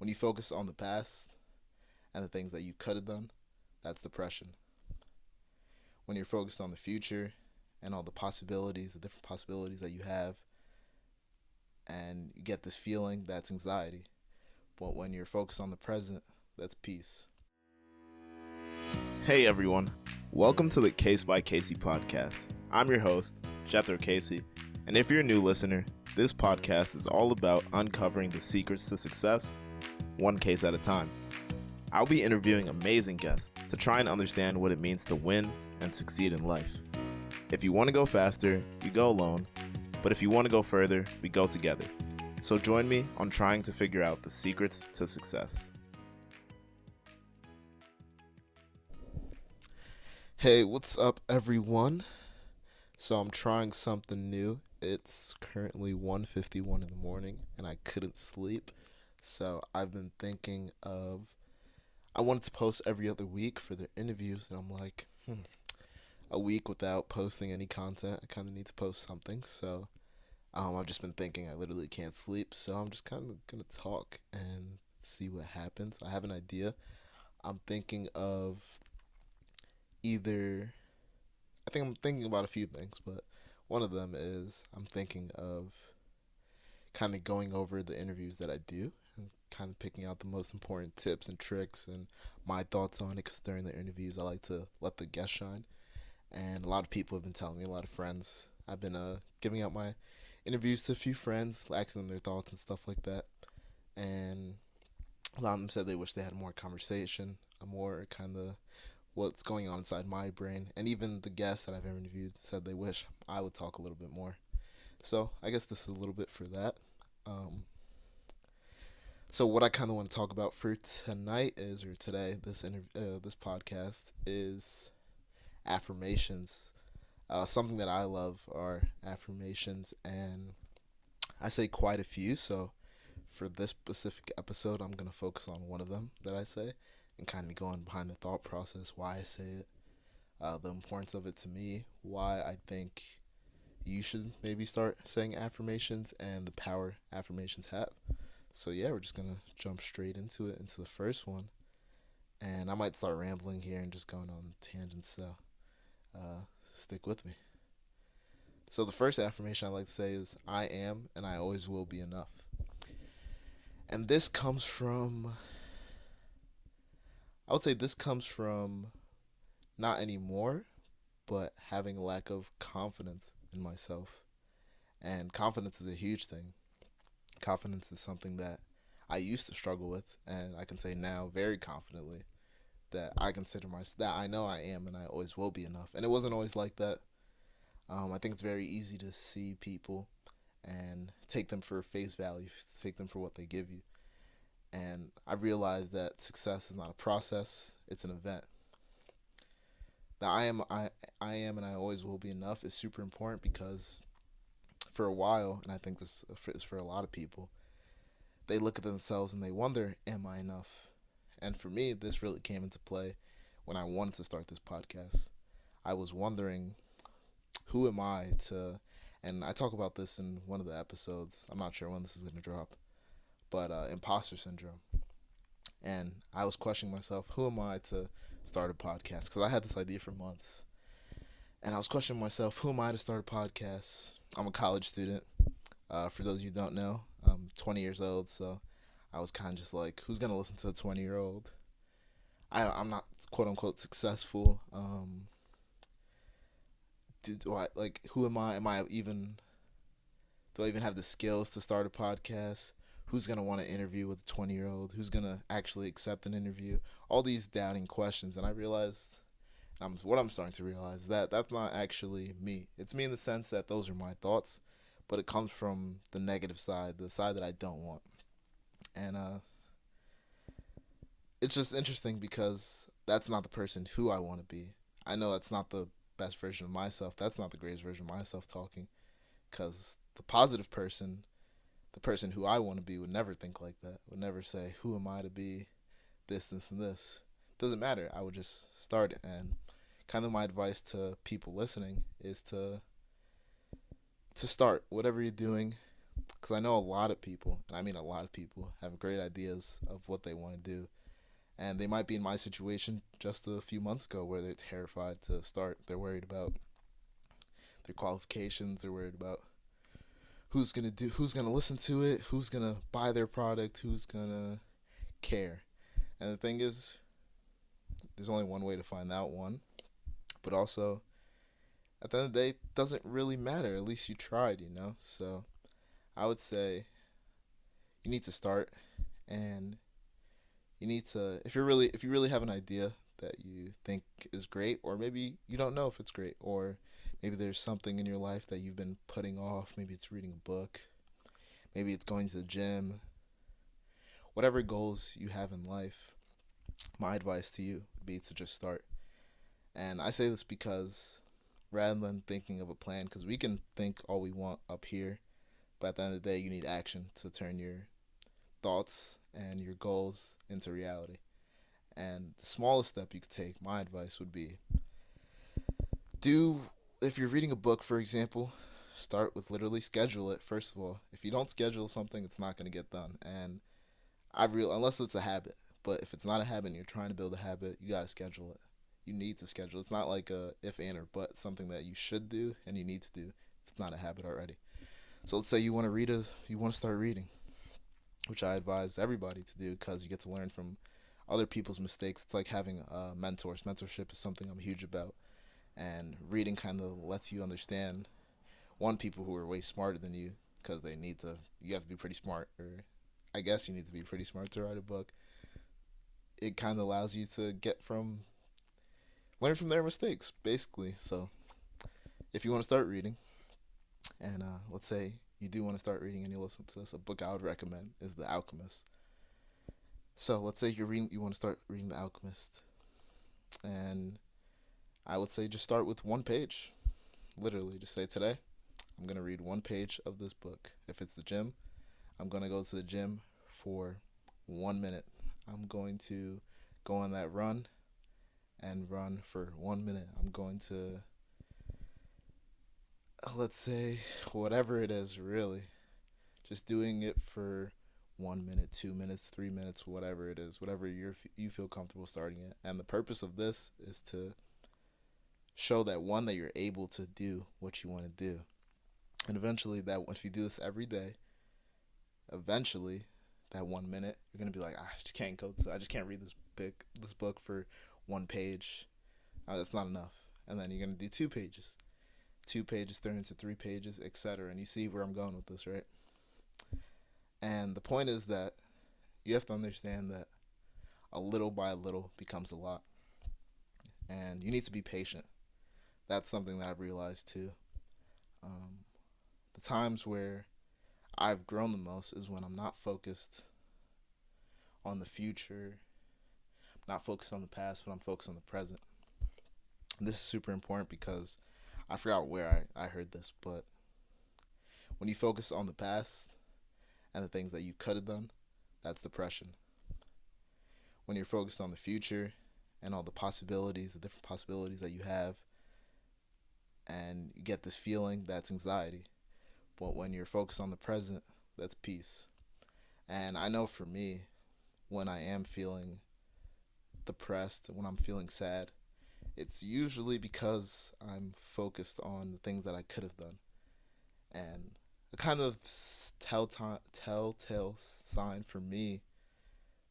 When you focus on the past and the things that you could have done, that's depression. When you're focused on the future and all the possibilities, the different possibilities that you have, and you get this feeling, that's anxiety. But when you're focused on the present, that's peace. Hey everyone, welcome to the Case by Casey podcast. I'm your host, Jethro Casey, and if you're a new listener, this podcast is all about uncovering the secrets to success, one case at a time. I'll be interviewing amazing guests to try and understand what it means to win and succeed in life. If you want to go faster, you go alone, but if you want to go further, we go together. So join me on trying to figure out the secrets to success. Hey, what's up, everyone? So I'm trying something new. It's currently 1:51 in the morning, and I couldn't sleep. So I've been thinking of, I wanted to post every other week for their interviews, and I'm like, a week without posting any content. I kind of need to post something. So I've just been thinking I literally can't sleep. So I'm just kind of going to talk and see what happens. I have an idea. I'm thinking of either, I'm thinking about a few things, but one of them is I'm thinking of kind of going over the interviews that I do and kind of picking out the most important tips and tricks and my thoughts on it, because during the interviews I like to let the guests shine. And a lot of people have been telling me, a lot of friends, I've been giving out my interviews to a few friends, asking them their thoughts and stuff like that. And a lot of them said they wish they had more conversation, a more kind of what's going on inside my brain. And even the guests that I've interviewed said they wish I would talk a little bit more. So I guess this is a little bit for that. Um, so what I kind of want to talk about for tonight is, or today, this podcast is affirmations. Something that I love are affirmations, and I say quite a few. So for this specific episode, I'm gonna focus on one of them that I say, and kind of going behind the thought process, why I say it, the importance of it to me, why I think you should maybe start saying affirmations, and the power affirmations have. So yeah, we're just gonna jump straight into it, into the first one, and I might start rambling here and just going on tangents. So stick with me. So the first affirmation I like to say is, I am and I always will be enough. And this comes from, I would say this comes from not anymore, but having a lack of confidence in myself. And confidence is a huge thing. Confidence is something that I used to struggle with, and I can say now very confidently that I consider myself, that I know I am and I always will be enough. And it wasn't always like that. I think it's very easy to see people and take them for face value, take them for what they give you. And I've realized that success is not a process; it's an event. That I am, and I always will be enough is super important, because for a while, and I think this is for a lot of people, they look at themselves and they wonder, am I enough? And for me, this really came into play when I wanted to start this podcast. I was wondering, who am I to, and I talk about this in one of the episodes. I'm not sure when this is going to drop, but imposter syndrome. And I was questioning myself, who am I to start a podcast? Because I had this idea for months. And I was questioning myself, who am I to start a podcast? I'm a college student. For those of you who don't know, I'm 20 years old, so I was kind of just like, who's going to listen to a 20-year-old? I'm not quote unquote successful. Do I, like, who am I? Do I even have the skills to start a podcast? Who's going to want to interview with a 20-year-old? Who's going to actually accept an interview? All these doubting questions. And I realized, what I'm starting to realize, that that's not actually me. It's me in the sense that those are my thoughts, but it comes from the negative side, the side that I don't want. And it's just interesting, because that's not the person who I want to be. I know that's not the best version of myself. That's not the greatest version of myself talking, because the positive person, the person who I want to be, would never think like that. Would never say, who am I to be this, and this. Doesn't matter. I would just start it. And kind of my advice to people listening is to start whatever you're doing. because I know a lot of people, and I mean a lot of people, have great ideas of what they want to do. And they might be in my situation just a few months ago where they're terrified to start. They're worried about their qualifications. They're worried about who's gonna listen to it, who's gonna buy their product, who's gonna care. And the thing is, there's only one way to find out one. But also, at the end of the day, it doesn't really matter. At least you tried, you know? So I would say you need to start, and you need to if you really have an idea that you think is great, or maybe you don't know if it's great, or maybe there's something in your life that you've been putting off. Maybe it's reading a book, maybe it's going to the gym. Whatever goals you have in life, my advice to you would be to just start. And I say this because rather than thinking of a plan, because we can think all we want up here, but at the end of the day, you need action to turn your thoughts and your goals into reality. And the smallest step you could take, my advice would be do, if you're reading a book, for example, start with literally schedule it, first of all. If you don't schedule something, it's not going to get done. And unless it's a habit, but if it's not a habit and you're trying to build a habit, you got to schedule it. You need to schedule. It's not like a if and or but, something that you should do and you need to do if it's not a habit already. So let's say you want to start reading, which I advise everybody to do because you get to learn from other people's mistakes. It's like having mentors. Mentorship is something I'm huge about, and reading kind of lets you understand one people who are way smarter than you because they need to. You have to be pretty smart, or I guess you need to be pretty smart to write a book. It kind of allows you to learn from their mistakes, basically. So if you want to start reading, and let's say you do want to start reading and you listen to this, a book I would recommend is The Alchemist. So let's say you want to start reading The Alchemist, and I would say just start with one page. Literally, just say today I'm gonna read one page of this book. If it's the gym, I'm gonna go to the gym for 1 minute. I'm going to go on that run and run for 1 minute. I'm going to, let's say, whatever it is, really. Just doing it for 1 minute, 2 minutes, 3 minutes, whatever it is, whatever you feel comfortable starting it. And the purpose of this is to show that one, that you're able to do what you want to do. And eventually, that if you do this every day, eventually, that 1 minute, you're gonna be like, I just can't read this book for one page. That's not enough. And then you're gonna do 2 pages. 2 pages turn into 3 pages, etc. And you see where I'm going with this, right? And the point is that you have to understand that a little by little becomes a lot, and you need to be patient. That's something that I've realized too. Um, the times where I've grown the most is when I'm not focused on the future, not focused on the past, but I'm focused on the present. And this is super important because I forgot where I heard this, but when you focus on the past and the things that you could have done, that's depression. When you're focused on the future and all the possibilities, the different possibilities that you have, and you get this feeling, that's anxiety. But when you're focused on the present, that's peace. And I know for me, when I am feeling depressed, when I'm feeling sad, it's usually because I'm focused on the things that I could have done. And a kind of telltale sign for me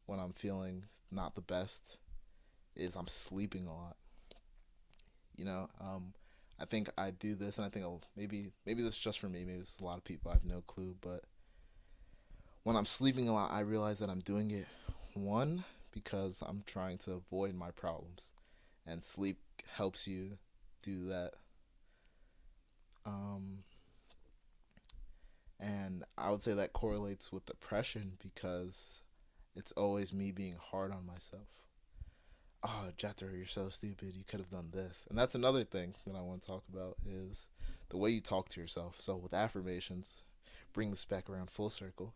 when I'm feeling not the best is I'm sleeping a lot. You know, I think I do this, and I think maybe this is just for me. Maybe this is a lot of people. I have no clue, but when I'm sleeping a lot, I realize that I'm doing it, one, because I'm trying to avoid my problems, and sleep helps you do that. Um, and I would say that correlates with depression because it's always me being hard on myself. Oh, Jethro, you're so stupid. You could have done this. And that's another thing that I want to talk about is the way you talk to yourself. So with affirmations, bring this back around full circle.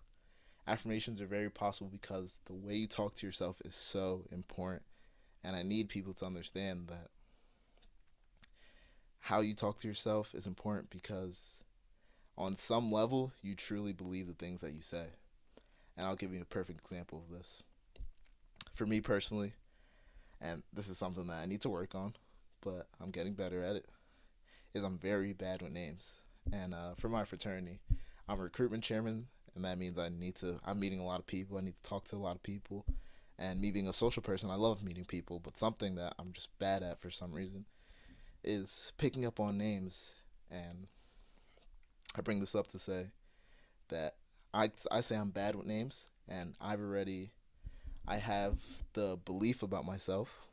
Affirmations are very possible because the way you talk to yourself is so important. And I need people to understand that how you talk to yourself is important because on some level, you truly believe the things that you say. And I'll give you a perfect example of this. For me personally, and this is something that I need to work on, but I'm getting better at it, is I'm very bad with names. And for my fraternity, I'm a recruitment chairman, and that means I'm meeting a lot of people. I need to talk to a lot of people. And me being a social person, I love meeting people, but something that I'm just bad at for some reason is picking up on names. And I bring this up to say that I say I'm bad with names, and I have the belief about myself,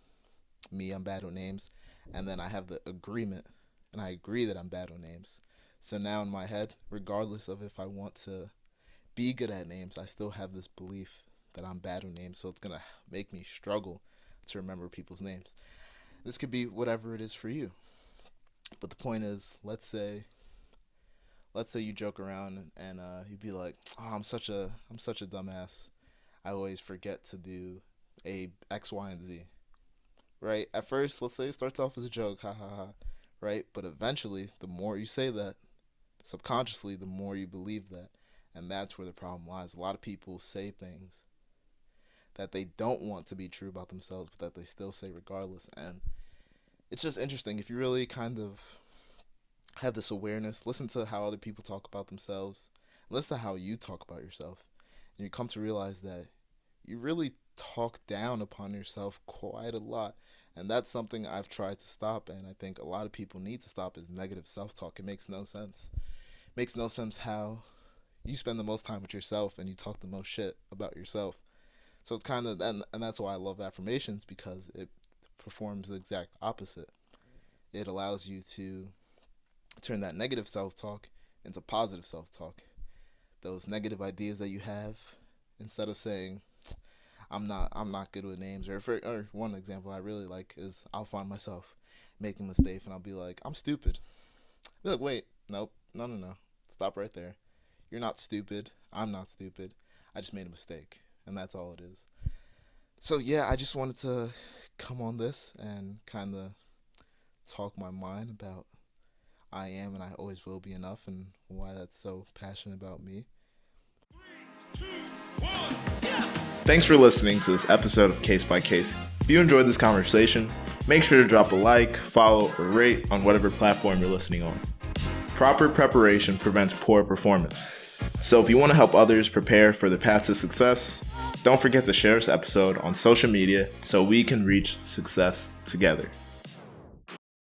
I'm bad with names, and then I have the agreement, and I agree that I'm bad with names. So now in my head, regardless of if I want to be good at names, I still have this belief that I'm bad with names, so it's gonna make me struggle to remember people's names. This could be whatever it is for you, but the point is, let's say you joke around and you'd be like, "Oh, I'm such a dumbass. I always forget to do a X, Y, and Z." Right? At first, let's say it starts off as a joke, ha ha ha. Right? But eventually, the more you say that, subconsciously, the more you believe that, and that's where the problem lies. A lot of people say things that they don't want to be true about themselves, but that they still say regardless. And it's just interesting if you really kind of have this awareness, listen to how other people talk about themselves, listen to how you talk about yourself, and you come to realize that you really talk down upon yourself quite a lot. And that's something I've tried to stop, and I think a lot of people need to stop is negative self-talk. It makes no sense. It makes no sense how you spend the most time with yourself and you talk the most shit about yourself. So it's kind of, and that's why I love affirmations, because it performs the exact opposite. It allows you to turn that negative self-talk into positive self-talk. Those negative ideas that you have, instead of saying I'm not good with names, or one example I really like is I'll find myself making a mistake and I'll be like, I'm stupid. I'll be like, wait, nope, no, stop right there. You're not stupid. I'm not stupid. I just made a mistake, and that's all it is. So yeah, I just wanted to come on this and kind of talk my mind about I am and I always will be enough, and why that's so passionate about me. Thanks for listening to this episode of Case by Case. If you enjoyed this conversation, make sure to drop a like, follow, or rate on whatever platform you're listening on. Proper preparation prevents poor performance. So if you want to help others prepare for the path to success, don't forget to share this episode on social media so we can reach success together.